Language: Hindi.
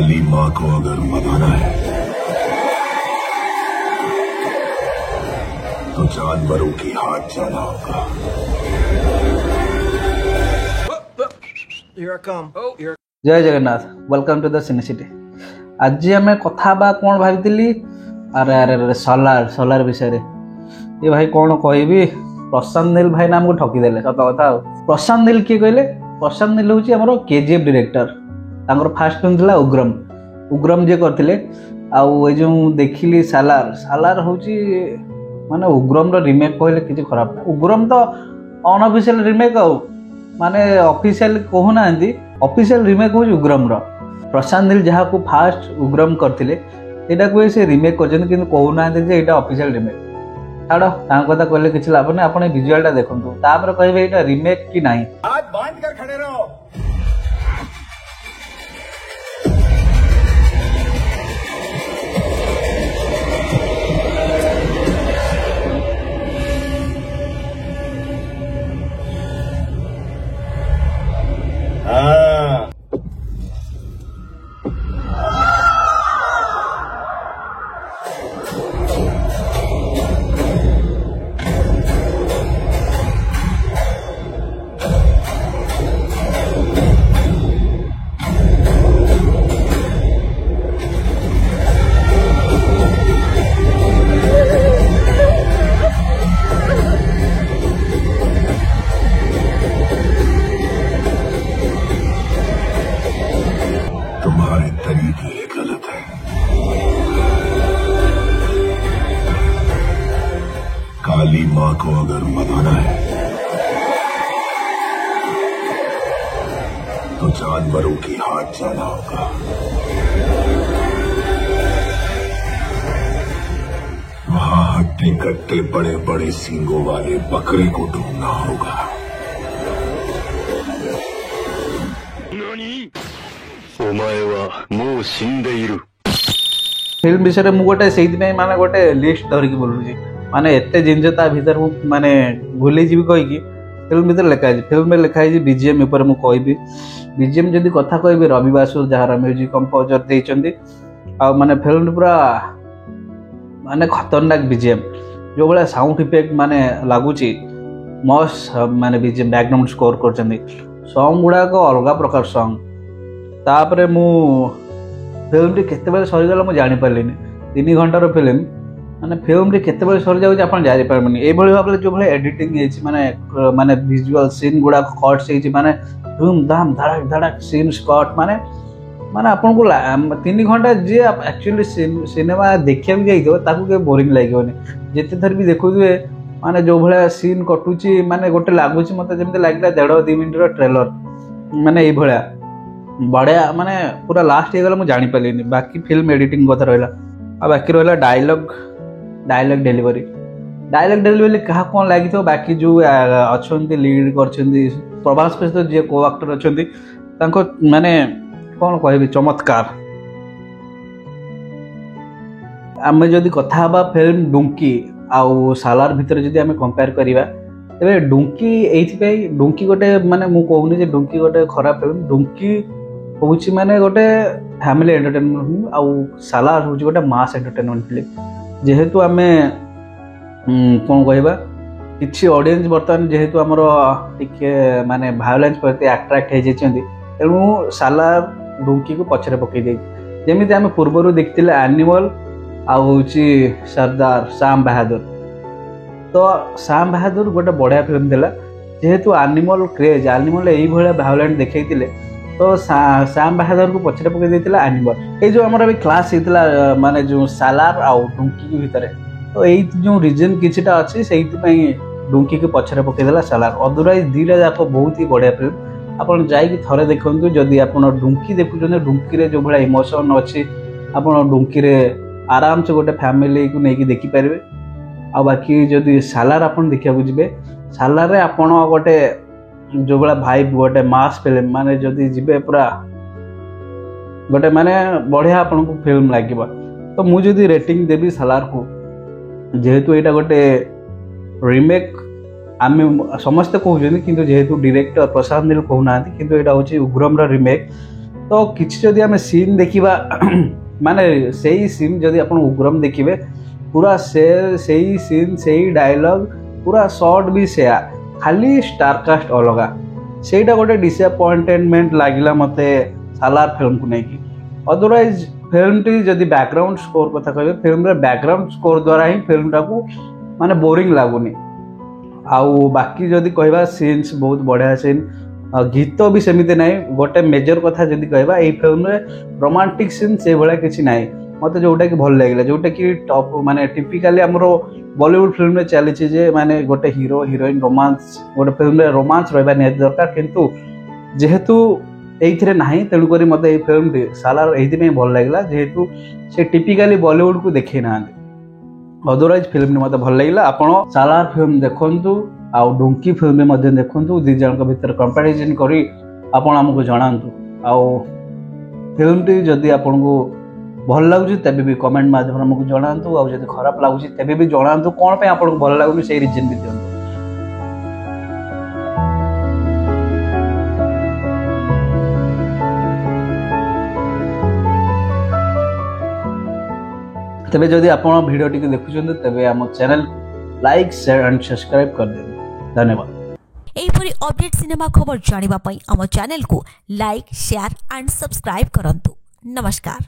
काली माँ को अगर मनाना है तो जानवरों की हाथ जाना होगा। जय जगन्नाथ, वेलकम टू द सिनेसिटी। आज आम कथा कौन भाई अरे अरे अरे सोलार विषय ये भाई कौन कहि प्रशांत नील भाई नाम को ठकीदेले सत कथा। प्रशांत नील किए कहले? प्रशांत नील हूँ आम केजीएफ डायरेक्टर। फास्ट फिल्म था उग्रम जे करते जो देखिली सालार हूँ माने उग्रम रिमेक कहले किसी खराब ना। उग्रम तो अनऑफिशियल रिमेक माने ऑफिशियल कहूना ऑफिशियल रिमेक हूँ उग्रम प्रशांत नील जहाँ को फास्ट उग्रम करते यहाँ से रिमेक कर कहूना ऑफिशियल रिमेक। छाड़ कथा कहले किसी लाभ नहीं। आप विजुअलटा देखो कहे ये रिमेक कि नहीं। हाथ बांध कर खड़े रहो। तुम्हारे तरीके गलत है। काली माँ को अगर मनाना है तो जानवरों की हाथ जाना होगा। वहां हट्टे कट्टे बड़े बड़े सींगों वाले बकरे को ढूंढना होगा। फिल्म विषय में गोटे से माने गोटे लिस्ट धरिकी बोलूँ माने एते जिनस भर माने भूली जी कहीकि फिल्म भर लिखाई। फिल्म में लिखाई बीजीएम ऊपर मुझे कहबी। बीजीएम जदि कथा कहबी रवि बासु जार म्यूजिक कंपोजर देइचंदी माने फिल्म पूरा माने खतरनाक बीजीएम जो भाया साउंड इफेक्ट माने लगुच मस्त माने बीजीएम बैकग्राउंड स्कोर कर सॉन्ग गुड़ाक अलग प्रकार सॉन्ग। तापरे मु फिल्म टी केते सरीगला मुझे जापारे 3 घंटार फिल्म माने फिल्म टी केते सरी जाऊँ आप जापारे ये भाव में जो भाई एडिटिंग माने माने विजुअल सीन गुड़ा कट्स माने धूम धाम धड़ाक धड़ाक सीन स्कट माने माने आपन को 3 घंटा जी एक्चुअली सिनेमा देखिया भी जाइए बोरिंग लगे जिते थर भी देखुए माने जो भाया सीन कटुची माने गोटे लगुच मत जमी लगे 1.5-2 मिनट ट्रेलर माने ये बढ़िया माने पूरा लास्ट हो गला मुझे जापारे। बाकी फिल्म एडिटिंग कथा रहा आ बाकी रहा डायलॉग डेलीवरी क्या कौन लगी बाकी जो अच्छा लीड कर प्रभास सहित जी को एक्टर अच्छा माने कौन कह चमत्कार। आम जदि कथा फिल्म डुंकी आउ सालार भितर जदि आम कंपेयर करवा तेरे डुंकी डुंकी गोटे माने मु कहूनी डुंकी गोटे खराब फिल्म। डुंकी हूँ माने गोटे फैमिली एंटरटेनमेंट फिल्म आउ सालार हूँ गोटे मास एंटरटेनमेंट फिल्म। जेहेतु आम कौन कहवा किसी ऑडियंस बर्तमान जेहेतु आमर टिके माने वायोलेंस प्रति अट्रैक्ट होती तेणु सालार डुंकी को पछरे पकई जमी आम पूर्वर देखते एनिमल आउ सरदार श्याम बहादुर। तो श्याम बहादुर गोटे बढ़िया फिल्म थिला जेहेतु एनिमल क्रेज एनिमल यही वायोलेंट देखते तो श्याम बहादुर को पछरे पकई देता एनिमल। ये जो आम क्लास होता माने जो सालार आउ डुंकी भितर तो यही जो रिजन किछिटा अच्छी से डुंकी को पछरे पकईदेला सालार। अदरवाइज दीटा जाक बहुत ही बढ़िया फिल्म आपन जाइए थरे देखु। जदि आप डुंकी देखुं डुंकी रे जो भाया इमोशन अच्छी आप डुंकी रे आराम से गोटे फैमिली को लेकिन देखिपारे। आ बाकी जदि सालार आप देखा जी सालार आपड़ गोटे जो भाया भाई गोटे मास फिल्म माने जदि जीवे पूरा गोटे माने बढ़िया आपन को फिल्म लगे। तो मुझे रेटिंग देवी सालार को जेहेतु यहाँ गोटे रिमेक आम समस्ते कहते कि जेहेतु डायरेक्टर प्रशांत नील कहूना कि यहाँ हूँ उग्रम रिमेक। तो तो किसी जदि आम सीन देखा माने से सीन जदि आप उग्रम देखिए पूरा से सीन से डायलॉग पूरा शॉर्ट भी सेया खाली स्टारकास्ट अलगा सेटा गोटे डिसअपॉइंटमेंट लगिला मते सालार फिल्म को नहीं। अदरवाइज फिल्म टी जदि बैकग्राउंड स्कोर कथा कहे फिल्म रे बैकग्राउंड स्कोर द्वारा ही फिल्म टाकू माने बोरिंग लागुनी। आउ बाकी जदि कहबा सीन्स बहुत बढ़िया सीन गीत भी सेमती ना गोटे मेजर कथा जदि कहबा ए फिल्म रे रोमांटिक सीन से भाया किसी ना मत जोटा कि भल लगे जोटा कि टॉप माने टिपिकली हमरो बॉलीवुड फिल्म में चली जे माने गोटे हीरो हीरोइन रोमांस गोटे फिल्म रे रोमांस रहबा निहाती दरकार किंतु जेहेतु एइथिरे नाही तेणु करी मते ए फिल्म टी सालार एइथि में भल लागला जेहेतु से टिपिकली बॉलीवुड को देखै नांती। अदरवाइज फिल्म मत भल लगे आपण सालार फिल्म देखु आ डुंकी फिल्म मध्य देखु दी जन भीतर कंपैरिजन करी आपण हमको जणांतु। आ फिल्म टी जदि आपन को भल लगुच तेबे भी कमेंट माध्यम हमको जणांतु आ जदि खराब लगुच तेबे भी जणांतु कोन पे आपन को भल लागुनी से रीजन भी दियंतु। तेबे जदि आपण वीडियो टी देखुछन तेबे हम channel like share and subscribe कर देबे। धन्यवाद। एहिपरि अपडेट सिनेमा खबर जानिबा पई हम चैनल को लाइक शेयर एंड सब्सक्राइब करंतु। नमस्कार।